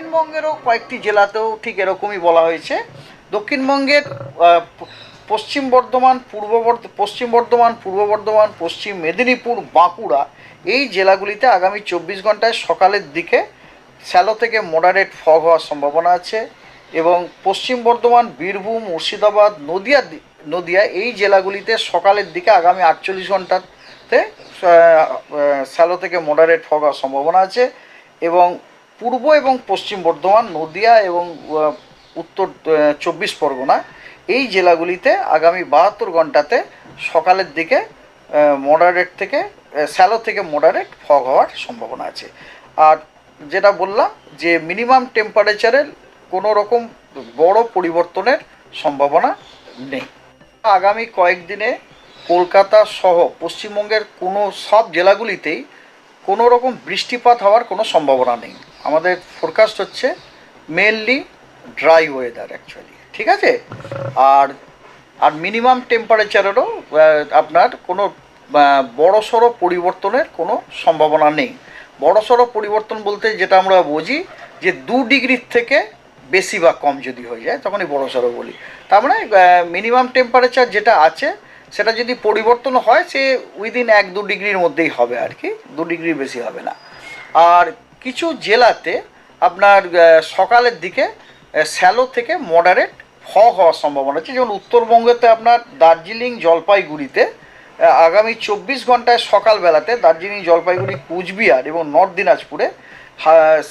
দক্ষিণবঙ্গেরও কয়েকটি জেলাতেও ঠিক এরকমই বলা হয়েছে। দক্ষিণবঙ্গের পশ্চিম বর্ধমান, পশ্চিম বর্ধমান, পূর্ব বর্ধমান, পশ্চিম মেদিনীপুর, বাঁকুড়া এই জেলাগুলিতে আগামী 24 ঘন্টায় সকালের দিকে শ্যালো থেকে মডারেট ফগ হওয়ার সম্ভাবনা আছে। এবং পশ্চিম বর্ধমান, বীরভূম, মুর্শিদাবাদ, নদিয়া এই জেলাগুলিতে সকালের দিকে আগামী 48 ঘন্টাতে শ্যালো থেকে মডারেট ফগ হওয়ার সম্ভাবনা আছে। এবং পূর্ব এবং পশ্চিম বর্ধমান, নদিয়া এবং উত্তর 24 পরগনা এই জেলাগুলিতে আগামী 72 ঘন্টাতে সকালের দিকে মডারেট থেকে শ্যালো থেকে মডারেট ফগ হওয়ার সম্ভাবনা আছে। আর যেটা বললাম যে মিনিমাম টেম্পারেচারের কোনো রকম বড় পরিবর্তনের সম্ভাবনা নেই। আগামী কয়েকদিনে কলকাতা সহ পশ্চিমবঙ্গের সব জেলাগুলিতেই কোনো রকম বৃষ্টিপাত হওয়ার কোনো সম্ভাবনা নেই। আমাদের ফোরকাস্ট হচ্ছে মেনলি ড্রাই ওয়েদার অ্যাকচুয়ালি, ঠিক আছে। আর আর মিনিমাম টেম্পারেচারেরও আপনার কোনো বড়সড় পরিবর্তনের কোনো সম্ভাবনা নেই। বড়সড় পরিবর্তন বলতে যেটা আমরা বুঝি যে 2 ডিগ্রির থেকে বেশি বা কম যদি হয়ে যায় তখনই বড়সড় বলি। তার মানে মিনিমাম টেম্পারেচার যেটা আছে সেটা যদি পরিবর্তন হয় সে উইদিন 1-2 ডিগ্রির মধ্যেই হবে আর কি, 2 ডিগ্রির বেশি হবে না। আর কিছু জেলাতে আপনার সকালের দিকে শ্যালো থেকে মডারেট ফগ হওয়ার সম্ভাবনা আছে। যেমন উত্তরবঙ্গেতে আপনার দার্জিলিং, জলপাইগুড়িতে আগামী 24 ঘন্টায় সকালবেলাতে দার্জিলিং, জলপাইগুড়ি, কুচবিহার এবং নর্থ দিনাজপুরে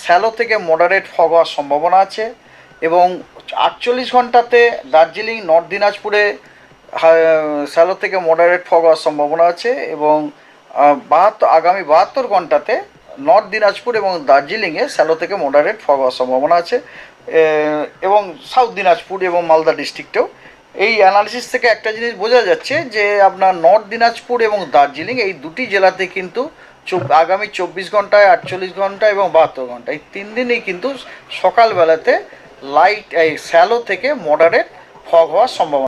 শ্যালো থেকে মডারেট ফগ হওয়ার সম্ভাবনা আছে। এবং 48 ঘন্টাতে দার্জিলিং, নর্থ দিনাজপুরে শ্যালো থেকে মডারেট ফগ হওয়ার সম্ভাবনা আছে। এবং আগামী 72 ঘন্টাতে নর্থ দিনাজপুর এবং দার্জিলিংয়ে শ্যালো থেকে মডারেট ফগ হওয়ার সম্ভাবনা আছে। এবং সাউথ দিনাজপুর এবং মালদা ডিস্ট্রিক্টেও। এই অ্যানালিসিস থেকে একটা জিনিস বোঝা যাচ্ছে যে আপনার নর্থ দিনাজপুর এবং দার্জিলিং এই দুটি জেলাতে কিন্তু আগামী 24 ঘন্টায়, 48 ঘন্টা এবং 72 ঘন্টা এই 3 দিনেই কিন্তু সকালবেলাতে শ্যালো থেকে মডারেট ফগ হওয়ার সম্ভাবনা।